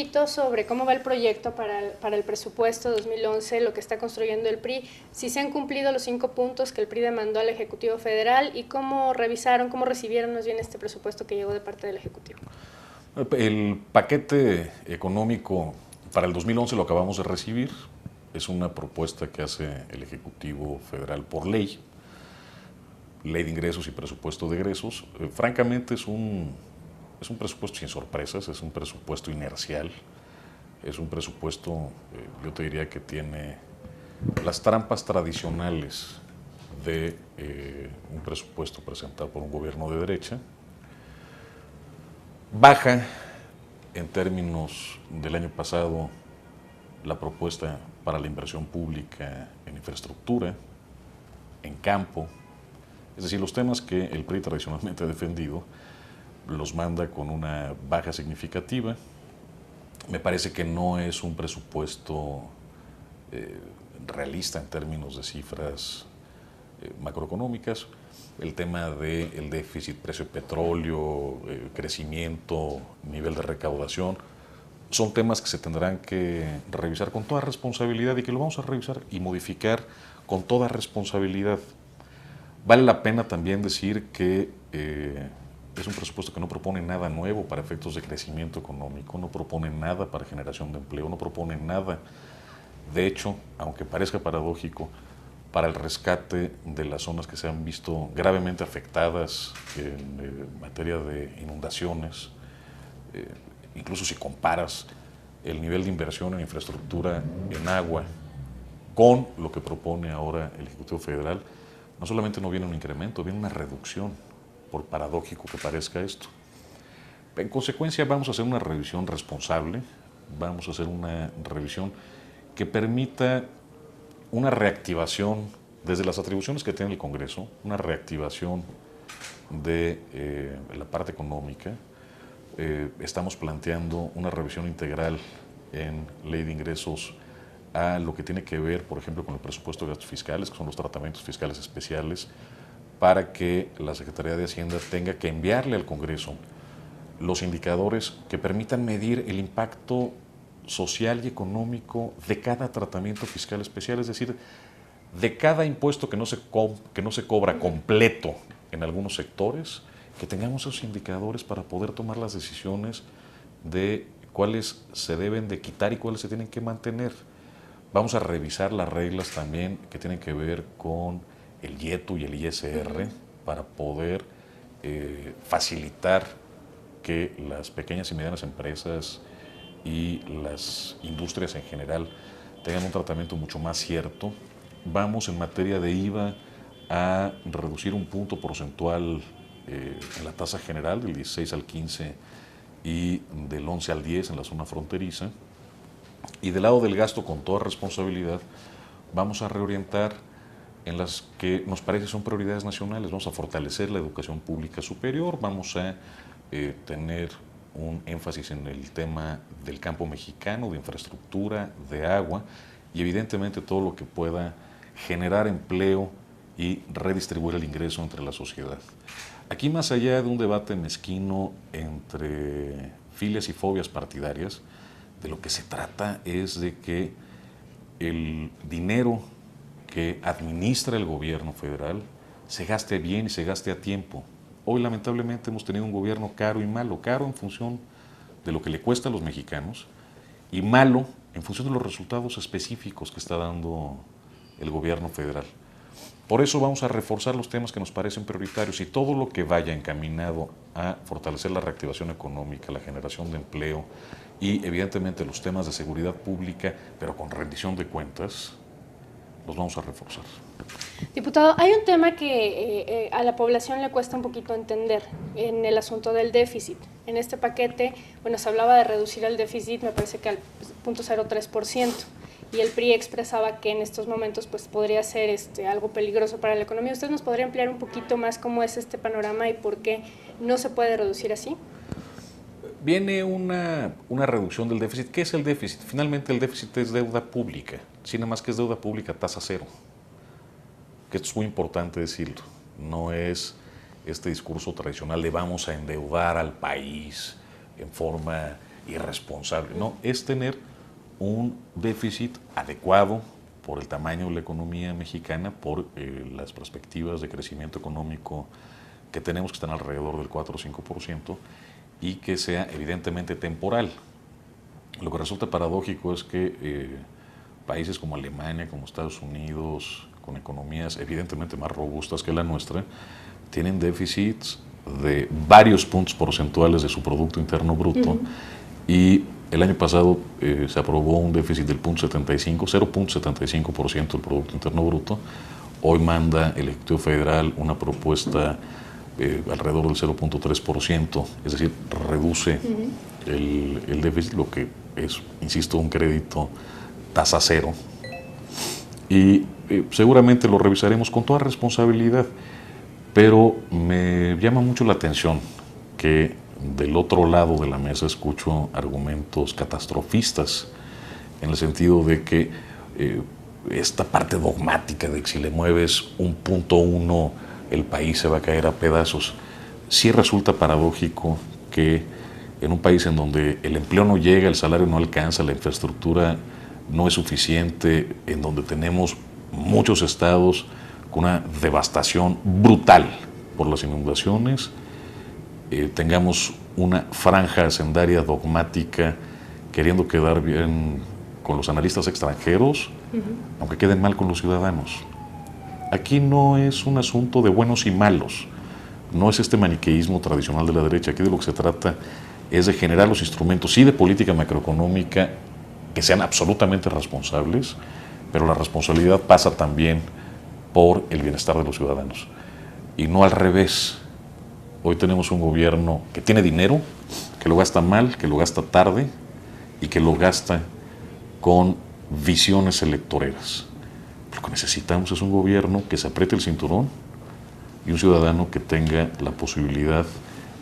poquito sobre cómo va el proyecto para el presupuesto 2011, lo que está construyendo el PRI, si se han cumplido los 5 puntos que el PRI demandó al Ejecutivo Federal y cómo revisaron, cómo recibieron más bien este presupuesto que llegó de parte del Ejecutivo. El paquete económico para el 2011 lo acabamos de recibir. Es una propuesta que hace el Ejecutivo Federal por ley de ingresos y presupuesto de egresos. Francamente es un presupuesto sin sorpresas, es un presupuesto inercial, es un presupuesto, yo te diría que tiene las trampas tradicionales de un presupuesto presentado por un gobierno de derecha. Baja en términos del año pasado la propuesta para la inversión pública en infraestructura, en campo, es decir, los temas que el PRI tradicionalmente ha defendido los manda con una baja significativa. Me parece que no es un presupuesto realista en términos de cifras macroeconómicas. El tema del déficit, precio de petróleo, crecimiento, nivel de recaudación, son temas que se tendrán que revisar con toda responsabilidad y que lo vamos a revisar y modificar con toda responsabilidad. Vale la pena también decir que es un presupuesto que no propone nada nuevo para efectos de crecimiento económico, no propone nada para generación de empleo, no propone nada, de hecho, aunque parezca paradójico, para el rescate de las zonas que se han visto gravemente afectadas en materia de inundaciones. Incluso si comparas el nivel de inversión en infraestructura en agua con lo que propone ahora el Ejecutivo Federal, no solamente no viene un incremento, viene una reducción, por paradójico que parezca esto. En consecuencia, vamos a hacer una revisión responsable, vamos a hacer una revisión que permita una reactivación desde las atribuciones que tiene el Congreso, una reactivación de la parte económica. Estamos planteando una revisión integral en ley de ingresos a lo que tiene que ver, por ejemplo, con el presupuesto de gastos fiscales, que son los tratamientos fiscales especiales, para que la Secretaría de Hacienda tenga que enviarle al Congreso los indicadores que permitan medir el impacto social y económico de cada tratamiento fiscal especial, es decir, de cada impuesto que no se cobra completo en algunos sectores, que tengamos esos indicadores para poder tomar las decisiones de cuáles se deben de quitar y cuáles se tienen que mantener. Vamos a revisar las reglas también que tienen que ver con el IETU y el ISR para poder facilitar que las pequeñas y medianas empresas y las industrias en general tengan un tratamiento mucho más cierto. Vamos en materia de IVA a reducir un punto porcentual en la tasa general del 16 al 15 y del 11 al 10 en la zona fronteriza. Y del lado del gasto, con toda responsabilidad, vamos a reorientar en las que nos parece son prioridades nacionales. Vamos a fortalecer la educación pública superior, vamos a tener un énfasis en el tema del campo mexicano, de infraestructura, de agua y evidentemente todo lo que pueda generar empleo y redistribuir el ingreso entre la sociedad. Aquí, más allá de un debate mezquino entre filias y fobias partidarias, de lo que se trata es de que el dinero que administra el gobierno federal se gaste bien y se gaste a tiempo. Hoy lamentablemente hemos tenido un gobierno caro y malo, caro en función de lo que le cuesta a los mexicanos y malo en función de los resultados específicos que está dando el gobierno federal. Por eso vamos a reforzar los temas que nos parecen prioritarios y todo lo que vaya encaminado a fortalecer la reactivación económica, la generación de empleo y evidentemente los temas de seguridad pública, pero con rendición de cuentas, los vamos a reforzar. Diputado, hay un tema que a la población le cuesta un poquito entender en el asunto del déficit. En este paquete, bueno, se hablaba de reducir el déficit, me parece que al 0.03%, y el PRI expresaba que en estos momentos pues, podría ser algo peligroso para la economía. ¿Usted nos podría ampliar un poquito más cómo es este panorama y por qué no se puede reducir así? Viene una reducción del déficit. ¿Qué es el déficit? Finalmente el déficit es deuda pública, sin nada más que es deuda pública tasa cero. Que esto es muy importante decirlo. No es este discurso tradicional de vamos a endeudar al país en forma irresponsable. No, es tener un déficit adecuado por el tamaño de la economía mexicana, por las perspectivas de crecimiento económico que tenemos, que están alrededor del 4 o 5%, y que sea evidentemente temporal. Lo que resulta paradójico es que países como Alemania, como Estados Unidos, con economías evidentemente más robustas que la nuestra, tienen déficits de varios puntos porcentuales de su Producto Interno Bruto, y el año pasado se aprobó un déficit del 0.75% del Producto Interno Bruto. Hoy manda el Ejecutivo Federal una propuesta alrededor del 0.3%, es decir, reduce el déficit, lo que es, insisto, un crédito tasa cero. Y seguramente lo revisaremos con toda responsabilidad, pero me llama mucho la atención que del otro lado de la mesa escucho argumentos catastrofistas, en el sentido de que esta parte dogmática de que si le mueves 1.1 el país se va a caer a pedazos. Sí resulta paradójico que en un país en donde el empleo no llega, el salario no alcanza, la infraestructura no es suficiente, en donde tenemos muchos estados con una devastación brutal por las inundaciones, tengamos una franja hacendaria dogmática queriendo quedar bien con los analistas extranjeros, aunque queden mal con los ciudadanos. Aquí no es un asunto de buenos y malos, no es este maniqueísmo tradicional de la derecha. Aquí de lo que se trata es de generar los instrumentos, sí, de política macroeconómica que sean absolutamente responsables, pero la responsabilidad pasa también por el bienestar de los ciudadanos y no al revés. Hoy tenemos un gobierno que tiene dinero, que lo gasta mal, que lo gasta tarde y que lo gasta con visiones electoreras. Lo que necesitamos es un gobierno que se apriete el cinturón y un ciudadano que tenga la posibilidad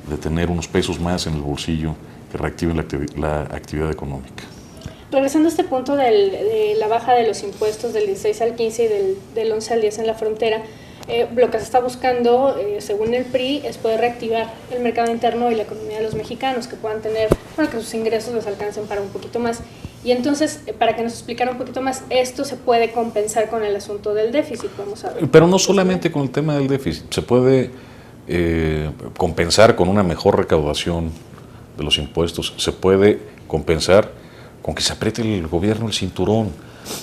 de tener unos pesos más en el bolsillo que reactiven la actividad económica. Regresando a este punto de la baja de los impuestos del 16 al 15 y del 11 al 10 en la frontera, lo que se está buscando, según el PRI, es poder reactivar el mercado interno y la economía de los mexicanos, que puedan tener, bueno, que sus ingresos les alcancen para un poquito más. Y entonces, para que nos explicara un poquito más, esto se puede compensar con el asunto del déficit, vamos a ver. Pero no solamente con el tema del déficit, se puede compensar con una mejor recaudación de los impuestos, se puede compensar con que se apriete el gobierno el cinturón.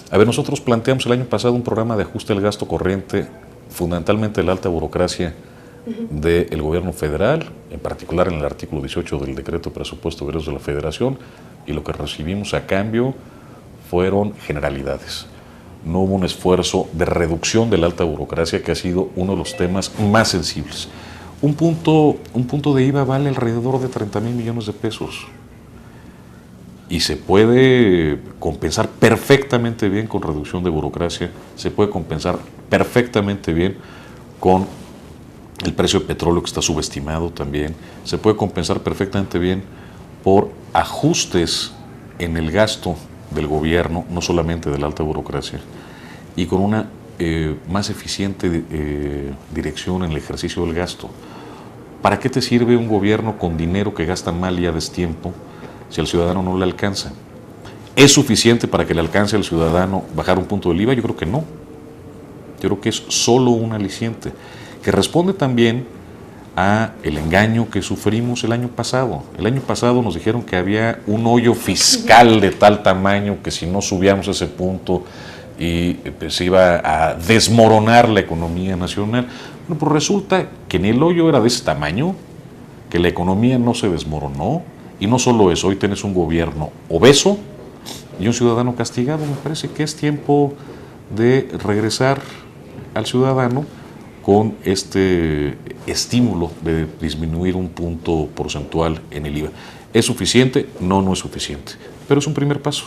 A ver, nosotros planteamos el año pasado un programa de ajuste al gasto corriente, fundamentalmente la alta burocracia del gobierno federal, en particular en el artículo 18 del decreto de presupuesto de egresos de la Federación, y lo que recibimos a cambio fueron generalidades. No hubo un esfuerzo de reducción de la alta burocracia, que ha sido uno de los temas más sensibles. Un punto de IVA vale alrededor de 30,000 millones de pesos. Y se puede compensar perfectamente bien con reducción de burocracia, se puede compensar perfectamente bien con el precio del petróleo, que está subestimado también, se puede compensar perfectamente bien por ajustes en el gasto del gobierno, no solamente de la alta burocracia, y con una más eficiente dirección en el ejercicio del gasto. ¿Para qué te sirve un gobierno con dinero que gasta mal y a destiempo si al ciudadano no le alcanza? ¿Es suficiente para que le alcance al ciudadano bajar un punto del IVA? Yo creo que no. Yo creo que es solo un aliciente, que responde también a el engaño que sufrimos el año pasado. El año pasado nos dijeron que había un hoyo fiscal de tal tamaño que si no subíamos ese punto y se iba a desmoronar la economía nacional. Bueno, pues resulta que ni el hoyo era de ese tamaño, que la economía no se desmoronó, y no solo eso, hoy tenés un gobierno obeso y un ciudadano castigado. Me parece que es tiempo de regresar al ciudadano con este estímulo de disminuir un punto porcentual en el IVA. ¿Es suficiente? No, no es suficiente, pero es un primer paso.